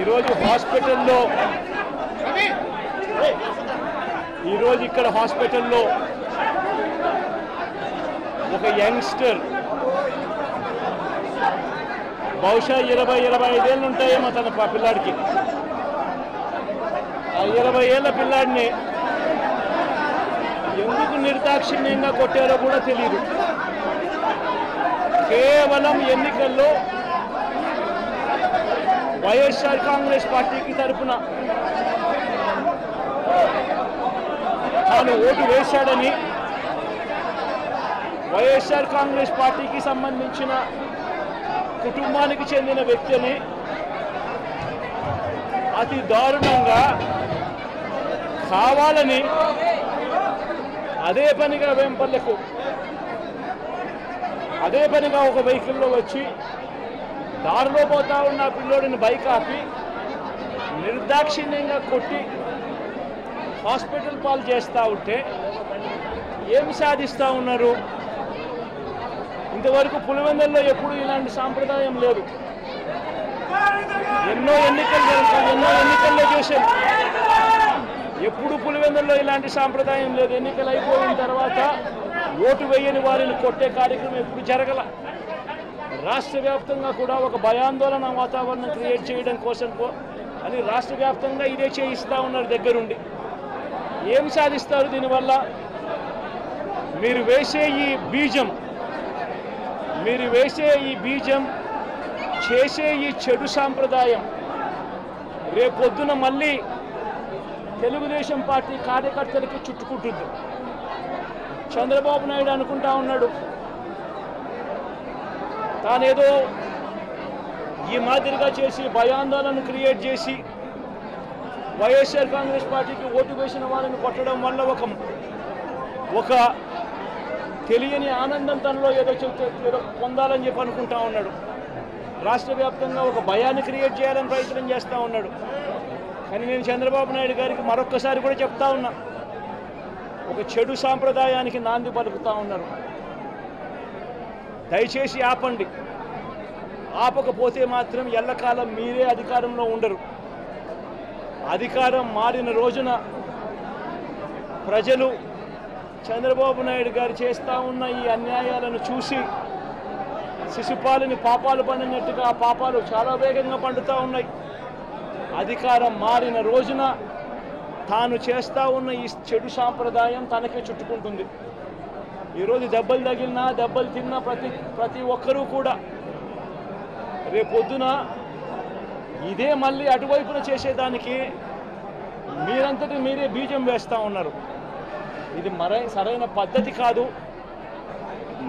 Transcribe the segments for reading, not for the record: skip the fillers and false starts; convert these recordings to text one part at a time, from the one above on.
ఈరోజు ఇక్కడ హాస్పిటల్లో ఒక యంగ్స్టర్ బహుశా 20-25 ఏళ్ళు ఉంటాయేమో తన పిల్లాడికి. ఆ 20 ఏళ్ళ పిల్లాడిని ఎందుకు నిర్దాక్షిణ్యంగా కొట్టారో కూడా తెలియదు. కేవలం ఎన్నికల్లో వైఎస్ఆర్ కాంగ్రెస్ పార్టీకి తరఫున తాను ఓటు వేశాడని, వైఎస్ఆర్ కాంగ్రెస్ పార్టీకి సంబంధించిన కుటుంబానికి చెందిన వ్యక్తిని అతి దారుణంగా కావాలని అదే పనిగా వేంపల్లెకు ఒక వెహికల్లో వచ్చి దారిలో పోతా ఉన్న పిల్లోడిని బైక్ ఆపి నిర్దాక్షిణ్యంగా కొట్టి హాస్పిటల్ పాలు చేస్తూ ఉంటే ఏమి సాధిస్తూ ఉన్నారు? ఇంతవరకు పులివెందుల్లో ఎప్పుడు ఇలాంటి సాంప్రదాయం లేదు. ఎన్నో ఎన్నికల్లో చేశారు, ఎప్పుడు పులివెందుల్లో ఇలాంటి సాంప్రదాయం లేదు. ఎన్నికలు అయిపోయిన తర్వాత ఓటు వేయని వారిని కొట్టే కార్యక్రమం ఎప్పుడు జరగల. రాష్ట్ర వ్యాప్తంగా కూడా ఒక భయాందోళన వాతావరణం క్రియేట్ చేయడం కోసం అని రాష్ట్ర వ్యాప్తంగా ఇదే చేయిస్తూ ఉన్నారు దగ్గరుండి. ఏం సాధిస్తారు దీనివల్ల? మీరు వేసే ఈ బీజం చేసే ఈ చెడు సాంప్రదాయం రేపొద్దున మళ్ళీ తెలుగుదేశం పార్టీ కార్యకర్తలకి చుట్టుకుంటుంది. చంద్రబాబు నాయుడు అనుకుంటా ఉన్నాడు తానేదో ఈ మాదిరిగా చేసి భయాందోళన క్రియేట్ చేసి వైఎస్ఆర్ కాంగ్రెస్ పార్టీకి ఓటు వేసిన వాళ్ళని కొట్టడం వల్ల ఒక తెలియని ఆనందం తనలో ఏదో పొందాలని చెప్పి అనుకుంటా ఉన్నాడు. రాష్ట్ర వ్యాప్తంగా ఒక భయాన్ని క్రియేట్ చేయాలని ప్రయత్నం చేస్తూ ఉన్నాడు. కానీ నేను చంద్రబాబు నాయుడు గారికి మరొక్కసారి కూడా చెప్తా ఉన్నా, ఒక చెడు సాంప్రదాయానికి నాంది పలుకుతూ ఉన్నారు. దయచేసి ఆపండి. ఆపకపోతే మాత్రం ఎల్లకాలం మీరే అధికారంలో ఉండరు. అధికారం మారిన రోజున ప్రజలు చంద్రబాబు నాయుడు గారు చేస్తూ ఉన్న ఈ అన్యాయాలను చూసి శిశుపాలని పాపాలు పండినట్టుగా ఆ పాపాలు చాలా వేగంగా పండుతూ ఉన్నాయి. అధికారం మారిన రోజున తాను చేస్తూ ఉన్న ఈ చెడు సాంప్రదాయం తనకే చుట్టుకుంటుంది. ఈరోజు దెబ్బలు తగిలినా దెబ్బలు తిన్నా ప్రతి ఒక్కరూ కూడా రేపొద్దున ఇదే మళ్ళీ అటువైపున చేసేదానికి మీరంతటి మీరే బీజం వేస్తూ ఉన్నారు. ఇది సరైన పద్ధతి కాదు.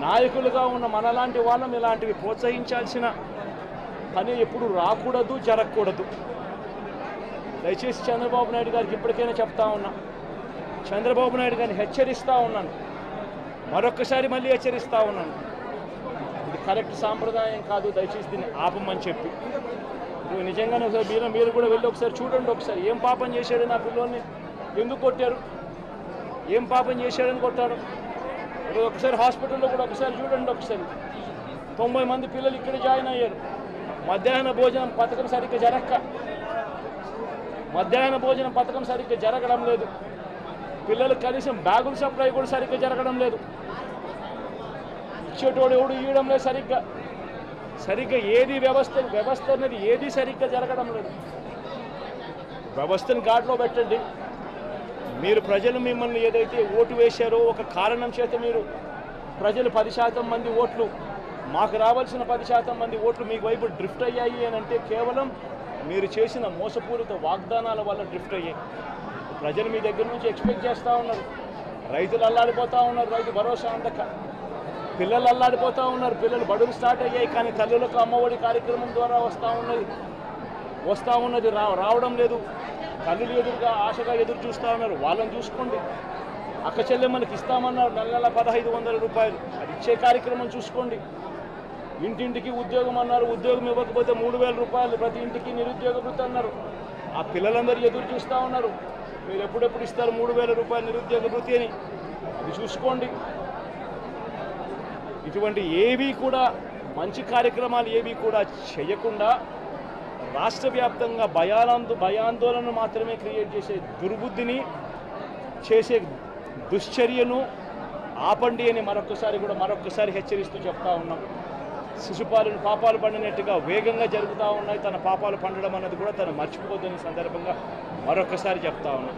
నాయకులుగా ఉన్న మనలాంటి వాళ్ళం ఇలాంటివి ప్రోత్సహించాల్సిన పని ఎప్పుడు రాకూడదు, జరగకూడదు. దయచేసి చంద్రబాబు నాయుడు గారికి ఇప్పటికైనా చెప్తా ఉన్నా, చంద్రబాబు నాయుడు గారిని హెచ్చరిస్తూ ఉన్నాను, మరొక్కసారి మళ్ళీ హెచ్చరిస్తూ ఉన్నాను, ఇది కరెక్ట్ సాంప్రదాయం కాదు, దయచేసి దీన్ని ఆపమని చెప్పి. నిజంగానే ఒకసారి మీరు కూడా వెళ్ళి ఒకసారి చూడండి. ఒకసారి ఏం పాపం చేశాడు నా పిల్లోని, ఎందుకు కొట్టారు, ఏం పాపం చేశాడని కొట్టారు. ఒకసారి హాస్పిటల్లో కూడా ఒకసారి చూడండి. ఒకసారి 90 మంది పిల్లలు ఇక్కడ జాయిన్ అయ్యారు. మధ్యాహ్న భోజనం పథకం సరిగ్గా జరగడం లేదు. పిల్లలు కనీసం బ్యాగుల సప్లై కూడా సరిగ్గా జరగడం లేదు. ఇచ్చేటోడు ఎవడు ఇవ్వడం లేదు సరిగ్గా ఏది వ్యవస్థ అనేది ఏది సరిగ్గా జరగడం లేదు. వ్యవస్థను గాడిలో పెట్టండి. మీరు ప్రజలు మిమ్మల్ని ఏదైతే ఓటు వేశారో ఒక కారణం చేత మీరు ప్రజలు 10% మంది ఓట్లు, మాకు రావాల్సిన 10% మంది ఓట్లు మీకు వైపు డ్రిఫ్ట్ అయ్యాయి అని అంటే కేవలం మీరు చేసిన మోసపూరిత వాగ్దానాల వల్ల డ్రిఫ్ట్ అయ్యాయి. ప్రజలు మీ దగ్గర నుంచి ఎక్స్పెక్ట్ చేస్తూ ఉన్నారు. రైతులు అల్లాడిపోతూ ఉన్నారు, రైతు భరోసా అందక. పిల్లలు అల్లాడిపోతూ ఉన్నారు, పిల్లలు బడులు స్టార్ట్ అయ్యాయి కానీ తల్లులకు అమ్మఒడి కార్యక్రమం ద్వారా వస్తూ ఉన్నది రావడం లేదు. తల్లులు ఎదురుగా ఆశగా ఎదురు చూస్తూ ఉన్నారు. వాళ్ళని చూసుకోండి. అక్క చెల్లెమ్మలకి ఇస్తామన్నారు నెల 1500 రూపాయలు, అది ఇచ్చే కార్యక్రమం చూసుకోండి. ఇంటింటికి ఉద్యోగం అన్నారు, ఉద్యోగం ఇవ్వకపోతే 3000 రూపాయలు ప్రతి ఇంటికి నిరుద్యోగ వృత్తి అన్నారు. ఆ పిల్లలందరూ ఎదురు చూస్తూ ఉన్నారు, మీరు ఎప్పుడెప్పుడు ఇస్తారు 3000 రూపాయలు నిరుద్యోగ వృత్తి అని. అది చూసుకోండి. ఇటువంటి ఏవి కూడా మంచి కార్యక్రమాలు ఏవి కూడా చేయకుండా రాష్ట్ర వ్యాప్తంగా భయాందోళన మాత్రమే క్రియేట్ చేసే దుర్బుద్ధిని చేసే దుశ్చర్యను ఆపండి అని మరొక్కసారి హెచ్చరిస్తూ చెప్తా ఉన్నాం. శిశుపాలను పాపాలు పండినట్టుగా వేగంగా జరుగుతూ ఉన్నాయి. తన పాపాలు పండడం అన్నది కూడా తను మర్చిపోదని సందర్భంగా మరొక్కసారి చెప్తా ఉన్నాం.